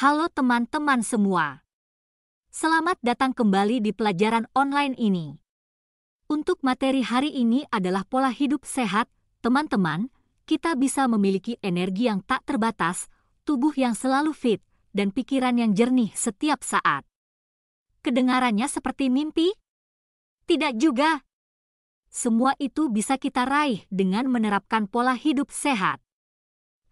Halo teman-teman semua. Selamat datang kembali di pelajaran online ini. Untuk materi hari ini adalah pola hidup sehat. Teman-teman, kita bisa memiliki energi yang tak terbatas, tubuh yang selalu fit, dan pikiran yang jernih setiap saat. Kedengarannya seperti mimpi? Tidak juga. Semua itu bisa kita raih dengan menerapkan pola hidup sehat.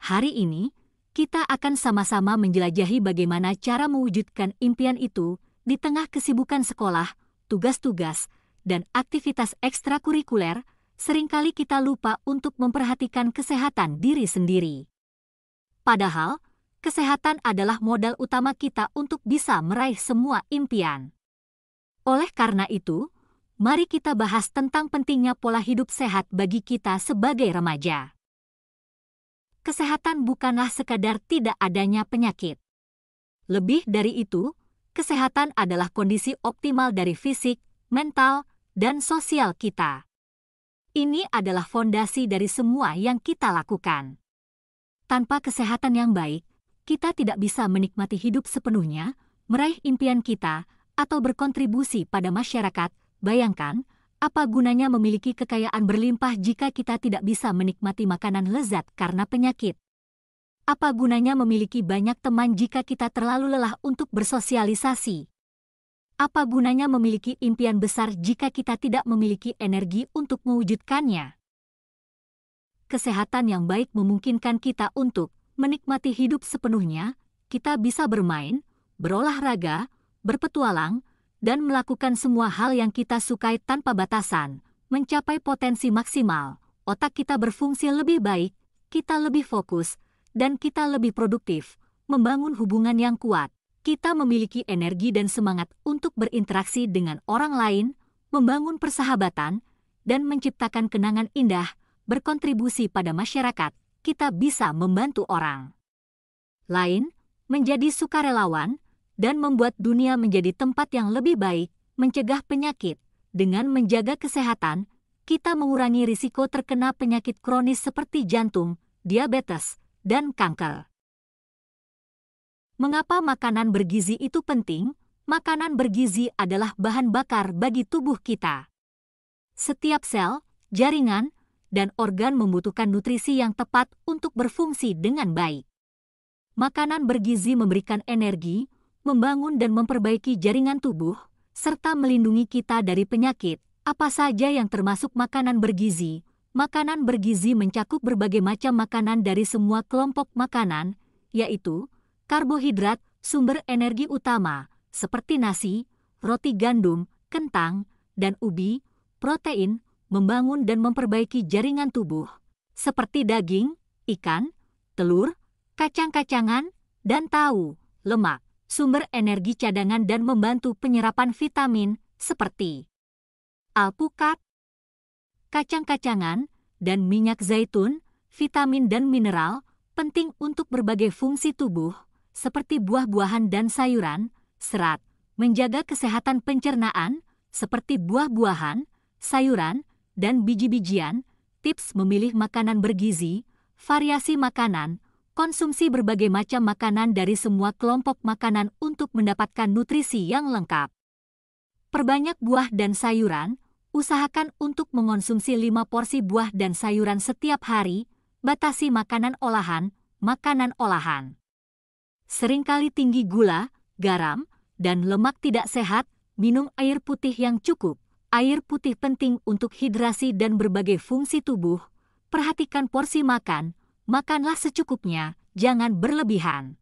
Hari ini, kita akan sama-sama menjelajahi bagaimana cara mewujudkan impian itu di tengah kesibukan sekolah, tugas-tugas, dan aktivitas ekstrakurikuler. Seringkali kita lupa untuk memperhatikan kesehatan diri sendiri. Padahal, kesehatan adalah modal utama kita untuk bisa meraih semua impian. Oleh karena itu, mari kita bahas tentang pentingnya pola hidup sehat bagi kita sebagai remaja. Kesehatan bukanlah sekadar tidak adanya penyakit. Lebih dari itu, kesehatan adalah kondisi optimal dari fisik, mental, dan sosial kita. Ini adalah fondasi dari semua yang kita lakukan. Tanpa kesehatan yang baik, kita tidak bisa menikmati hidup sepenuhnya, meraih impian kita, atau berkontribusi pada masyarakat. Bayangkan, apa gunanya memiliki kekayaan berlimpah jika kita tidak bisa menikmati makanan lezat karena penyakit? Apa gunanya memiliki banyak teman jika kita terlalu lelah untuk bersosialisasi? Apa gunanya memiliki impian besar jika kita tidak memiliki energi untuk mewujudkannya? Kesehatan yang baik memungkinkan kita untuk menikmati hidup sepenuhnya. Kita bisa bermain, berolahraga, berpetualang, dan melakukan semua hal yang kita sukai tanpa batasan, mencapai potensi maksimal. Otak kita berfungsi lebih baik, kita lebih fokus, dan kita lebih produktif, membangun hubungan yang kuat. Kita memiliki energi dan semangat untuk berinteraksi dengan orang lain, membangun persahabatan, dan menciptakan kenangan indah, berkontribusi pada masyarakat. Kita bisa membantu orang lain, menjadi sukarelawan, dan membuat dunia menjadi tempat yang lebih baik, mencegah penyakit. Dengan menjaga kesehatan, kita mengurangi risiko terkena penyakit kronis seperti jantung, diabetes, dan kanker. Mengapa makanan bergizi itu penting? Makanan bergizi adalah bahan bakar bagi tubuh kita. Setiap sel, jaringan, dan organ membutuhkan nutrisi yang tepat untuk berfungsi dengan baik. Makanan bergizi memberikan energi, membangun dan memperbaiki jaringan tubuh, serta melindungi kita dari penyakit. Apa saja yang termasuk makanan bergizi? Makanan bergizi mencakup berbagai macam makanan dari semua kelompok makanan, yaitu karbohidrat, sumber energi utama, seperti nasi, roti gandum, kentang, dan ubi, protein, membangun dan memperbaiki jaringan tubuh, seperti daging, ikan, telur, kacang-kacangan, dan tahu, lemak, sumber energi cadangan dan membantu penyerapan vitamin seperti alpukat, kacang-kacangan, dan minyak zaitun. Vitamin dan mineral penting untuk berbagai fungsi tubuh, seperti buah-buahan dan sayuran. Serat, menjaga kesehatan pencernaan, seperti buah-buahan, sayuran, dan biji-bijian. Tips memilih makanan bergizi, variasi makanan, konsumsi berbagai macam makanan dari semua kelompok makanan untuk mendapatkan nutrisi yang lengkap. Perbanyak buah dan sayuran, usahakan untuk mengonsumsi 5 porsi buah dan sayuran setiap hari, batasi makanan olahan, seringkali tinggi gula, garam, dan lemak tidak sehat. Minum air putih yang cukup. Air putih penting untuk hidrasi dan berbagai fungsi tubuh. Perhatikan porsi makan. Makanlah secukupnya, jangan berlebihan.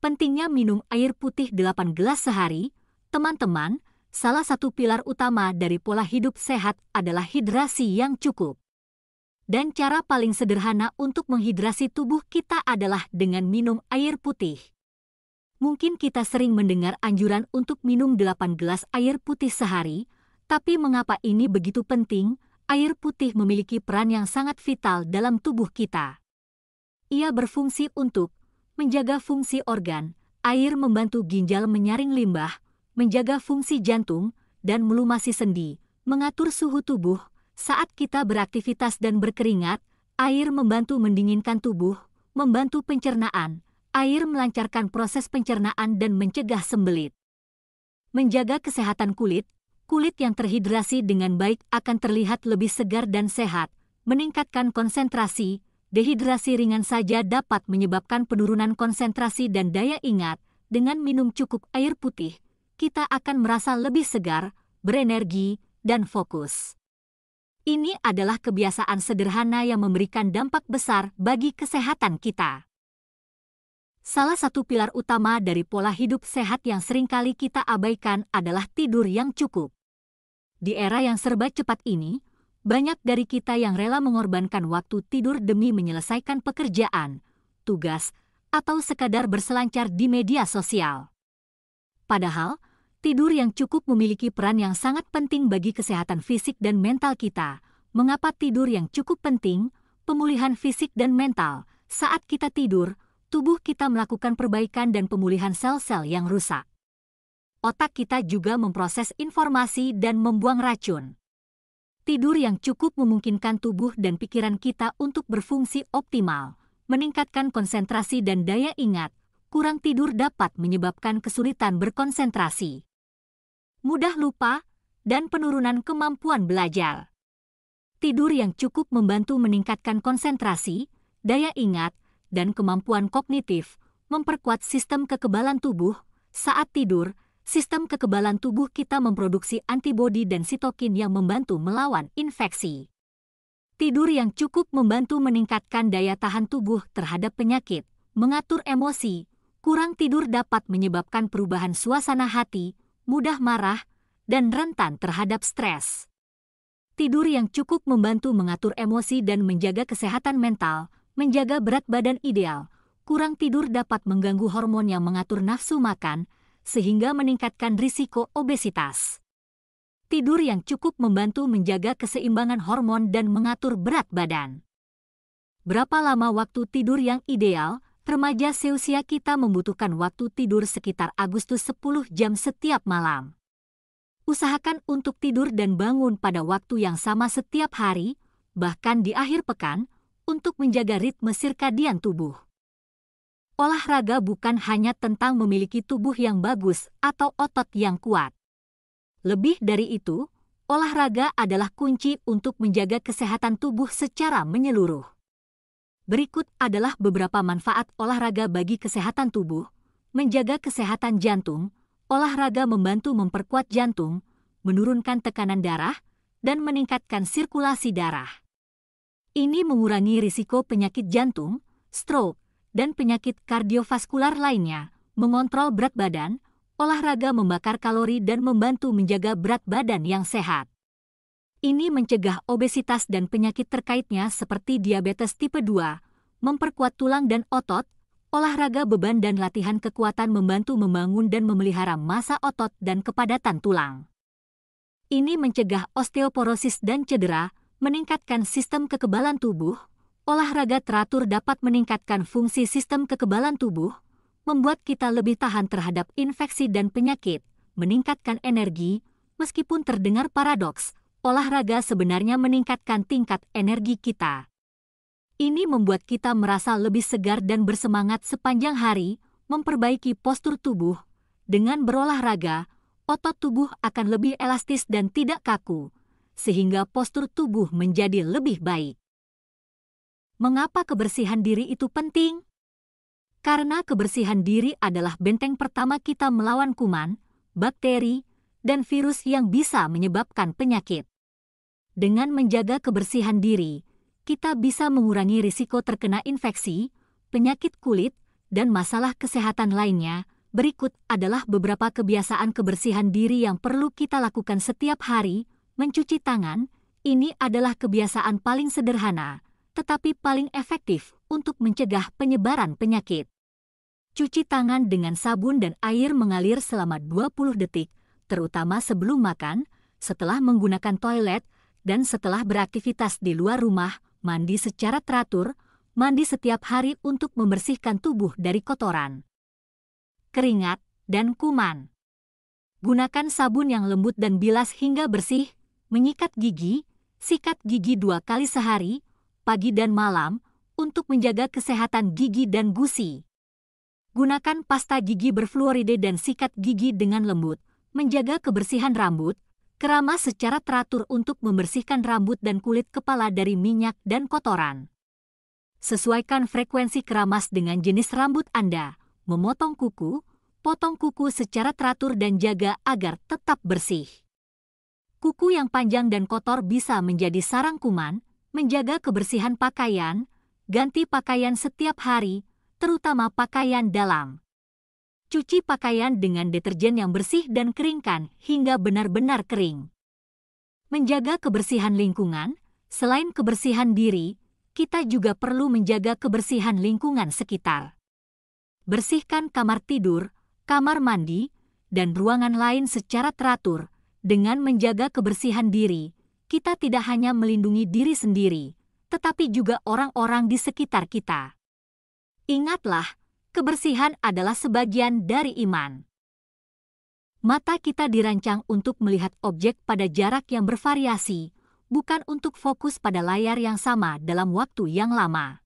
Pentingnya minum air putih 8 gelas sehari. Teman-teman, salah satu pilar utama dari pola hidup sehat adalah hidrasi yang cukup. Dan cara paling sederhana untuk menghidrasi tubuh kita adalah dengan minum air putih. Mungkin kita sering mendengar anjuran untuk minum 8 gelas air putih sehari, tapi mengapa ini begitu penting? Air putih memiliki peran yang sangat vital dalam tubuh kita. Ia berfungsi untuk menjaga fungsi organ. Air membantu ginjal menyaring limbah, menjaga fungsi jantung, dan melumasi sendi, mengatur suhu tubuh. Saat kita beraktivitas dan berkeringat, air membantu mendinginkan tubuh, membantu pencernaan. Air melancarkan proses pencernaan dan mencegah sembelit. Menjaga kesehatan kulit, kulit yang terhidrasi dengan baik akan terlihat lebih segar dan sehat, meningkatkan konsentrasi. Dehidrasi ringan saja dapat menyebabkan penurunan konsentrasi dan daya ingat. Dengan minum cukup air putih, kita akan merasa lebih segar, berenergi, dan fokus. Ini adalah kebiasaan sederhana yang memberikan dampak besar bagi kesehatan kita. Salah satu pilar utama dari pola hidup sehat yang seringkali kita abaikan adalah tidur yang cukup. Di era yang serba cepat ini, banyak dari kita yang rela mengorbankan waktu tidur demi menyelesaikan pekerjaan, tugas, atau sekadar berselancar di media sosial. Padahal, tidur yang cukup memiliki peran yang sangat penting bagi kesehatan fisik dan mental kita. Mengapa tidur yang cukup penting? Pemulihan fisik dan mental. Saat kita tidur, tubuh kita melakukan perbaikan dan pemulihan sel-sel yang rusak. Otak kita juga memproses informasi dan membuang racun. Tidur yang cukup memungkinkan tubuh dan pikiran kita untuk berfungsi optimal, meningkatkan konsentrasi dan daya ingat. Kurang tidur dapat menyebabkan kesulitan berkonsentrasi, mudah lupa, dan penurunan kemampuan belajar. Tidur yang cukup membantu meningkatkan konsentrasi, daya ingat, dan kemampuan kognitif, memperkuat sistem kekebalan tubuh. Saat tidur, sistem kekebalan tubuh kita memproduksi antibodi dan sitokin yang membantu melawan infeksi. Tidur yang cukup membantu meningkatkan daya tahan tubuh terhadap penyakit, mengatur emosi. Kurang tidur dapat menyebabkan perubahan suasana hati, mudah marah, dan rentan terhadap stres. Tidur yang cukup membantu mengatur emosi dan menjaga kesehatan mental, menjaga berat badan ideal. Kurang tidur dapat mengganggu hormon yang mengatur nafsu makan, sehingga meningkatkan risiko obesitas. Tidur yang cukup membantu menjaga keseimbangan hormon dan mengatur berat badan. Berapa lama waktu tidur yang ideal? Remaja seusia kita membutuhkan waktu tidur sekitar Agustus 10 jam setiap malam. Usahakan untuk tidur dan bangun pada waktu yang sama setiap hari, bahkan di akhir pekan, untuk menjaga ritme sirkadian tubuh. Olahraga bukan hanya tentang memiliki tubuh yang bagus atau otot yang kuat. Lebih dari itu, olahraga adalah kunci untuk menjaga kesehatan tubuh secara menyeluruh. Berikut adalah beberapa manfaat olahraga bagi kesehatan tubuh. Menjaga kesehatan jantung, olahraga membantu memperkuat jantung, menurunkan tekanan darah, dan meningkatkan sirkulasi darah. Ini mengurangi risiko penyakit jantung, stroke, dan penyakit kardiovaskular lainnya. Mengontrol berat badan, olahraga membakar kalori dan membantu menjaga berat badan yang sehat. Ini mencegah obesitas dan penyakit terkaitnya seperti diabetes tipe 2, memperkuat tulang dan otot. Olahraga beban dan latihan kekuatan membantu membangun dan memelihara massa otot dan kepadatan tulang. Ini mencegah osteoporosis dan cedera, meningkatkan sistem kekebalan tubuh. Olahraga teratur dapat meningkatkan fungsi sistem kekebalan tubuh, membuat kita lebih tahan terhadap infeksi dan penyakit, meningkatkan energi. Meskipun terdengar paradoks, olahraga sebenarnya meningkatkan tingkat energi kita. Ini membuat kita merasa lebih segar dan bersemangat sepanjang hari, memperbaiki postur tubuh. Dengan berolahraga, otot tubuh akan lebih elastis dan tidak kaku, sehingga postur tubuh menjadi lebih baik. Mengapa kebersihan diri itu penting? Karena kebersihan diri adalah benteng pertama kita melawan kuman, bakteri, dan virus yang bisa menyebabkan penyakit. Dengan menjaga kebersihan diri, kita bisa mengurangi risiko terkena infeksi, penyakit kulit, dan masalah kesehatan lainnya. Berikut adalah beberapa kebiasaan kebersihan diri yang perlu kita lakukan setiap hari. Mencuci tangan, ini adalah kebiasaan paling sederhana, tetapi paling efektif untuk mencegah penyebaran penyakit. Cuci tangan dengan sabun dan air mengalir selama 20 detik, terutama sebelum makan, setelah menggunakan toilet, dan setelah beraktivitas di luar rumah. Mandi secara teratur, mandi setiap hari untuk membersihkan tubuh dari kotoran, keringat, dan kuman. Gunakan sabun yang lembut dan bilas hingga bersih. Menyikat gigi, sikat gigi 2 kali sehari, pagi dan malam, untuk menjaga kesehatan gigi dan gusi. Gunakan pasta gigi berfluoride dan sikat gigi dengan lembut. Menjaga kebersihan rambut. Keramas secara teratur untuk membersihkan rambut dan kulit kepala dari minyak dan kotoran. Sesuaikan frekuensi keramas dengan jenis rambut Anda. Memotong kuku, potong kuku secara teratur dan jaga agar tetap bersih. Kuku yang panjang dan kotor bisa menjadi sarang kuman. Menjaga kebersihan pakaian, ganti pakaian setiap hari, terutama pakaian dalam. Cuci pakaian dengan deterjen yang bersih dan keringkan hingga benar-benar kering. Menjaga kebersihan lingkungan, selain kebersihan diri, kita juga perlu menjaga kebersihan lingkungan sekitar. Bersihkan kamar tidur, kamar mandi, dan ruangan lain secara teratur. Dengan menjaga kebersihan diri, kita tidak hanya melindungi diri sendiri, tetapi juga orang-orang di sekitar kita. Ingatlah, kebersihan adalah sebagian dari iman. Mata kita dirancang untuk melihat objek pada jarak yang bervariasi, bukan untuk fokus pada layar yang sama dalam waktu yang lama.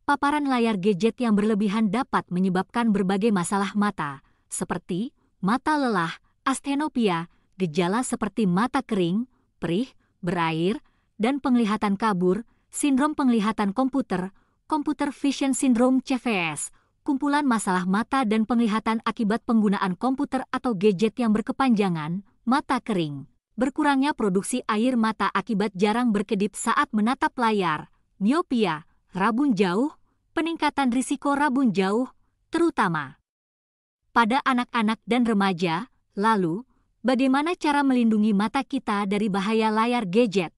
Paparan layar gadget yang berlebihan dapat menyebabkan berbagai masalah mata, seperti mata lelah, asthenopia, gejala seperti mata kering, perih, berair, dan penglihatan kabur, sindrom penglihatan komputer, Computer Vision Syndrome (CVS), kumpulan masalah mata dan penglihatan akibat penggunaan komputer atau gadget yang berkepanjangan, mata kering, berkurangnya produksi air mata akibat jarang berkedip saat menatap layar, miopia, rabun jauh, peningkatan risiko rabun jauh, terutama pada anak-anak dan remaja. Lalu, bagaimana cara melindungi mata kita dari bahaya layar gadget?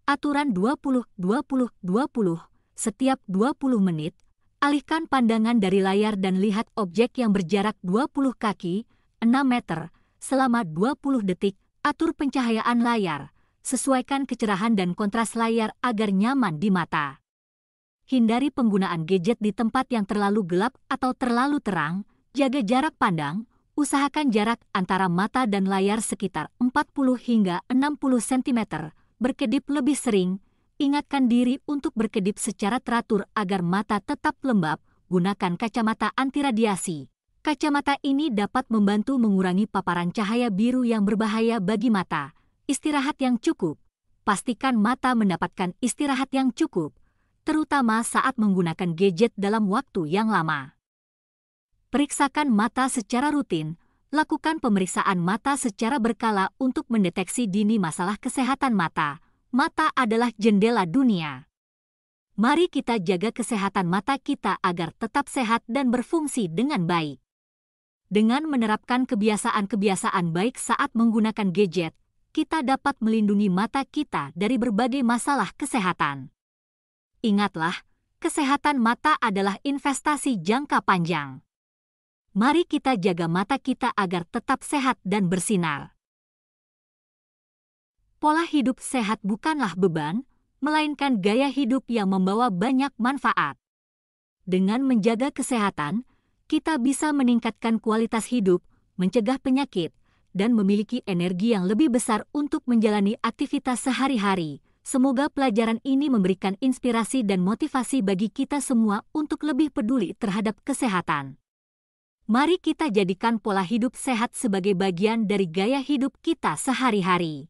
Aturan 20-20-20. Setiap 20 menit, alihkan pandangan dari layar dan lihat objek yang berjarak 20 kaki, 6 meter, selama 20 detik. Atur pencahayaan layar, sesuaikan kecerahan dan kontras layar agar nyaman di mata. Hindari penggunaan gadget di tempat yang terlalu gelap atau terlalu terang, jaga jarak pandang. Usahakan jarak antara mata dan layar sekitar 40 hingga 60 cm, berkedip lebih sering, ingatkan diri untuk berkedip secara teratur agar mata tetap lembab, gunakan kacamata anti radiasi. Kacamata ini dapat membantu mengurangi paparan cahaya biru yang berbahaya bagi mata. Istirahat yang cukup. Pastikan mata mendapatkan istirahat yang cukup, terutama saat menggunakan gadget dalam waktu yang lama. Periksakan mata secara rutin. Lakukan pemeriksaan mata secara berkala untuk mendeteksi dini masalah kesehatan mata. Mata adalah jendela dunia. Mari kita jaga kesehatan mata kita agar tetap sehat dan berfungsi dengan baik. Dengan menerapkan kebiasaan-kebiasaan baik saat menggunakan gadget, kita dapat melindungi mata kita dari berbagai masalah kesehatan. Ingatlah, kesehatan mata adalah investasi jangka panjang. Mari kita jaga mata kita agar tetap sehat dan bersinar. Pola hidup sehat bukanlah beban, melainkan gaya hidup yang membawa banyak manfaat. Dengan menjaga kesehatan, kita bisa meningkatkan kualitas hidup, mencegah penyakit, dan memiliki energi yang lebih besar untuk menjalani aktivitas sehari-hari. Semoga pelajaran ini memberikan inspirasi dan motivasi bagi kita semua untuk lebih peduli terhadap kesehatan. Mari kita jadikan pola hidup sehat sebagai bagian dari gaya hidup kita sehari-hari.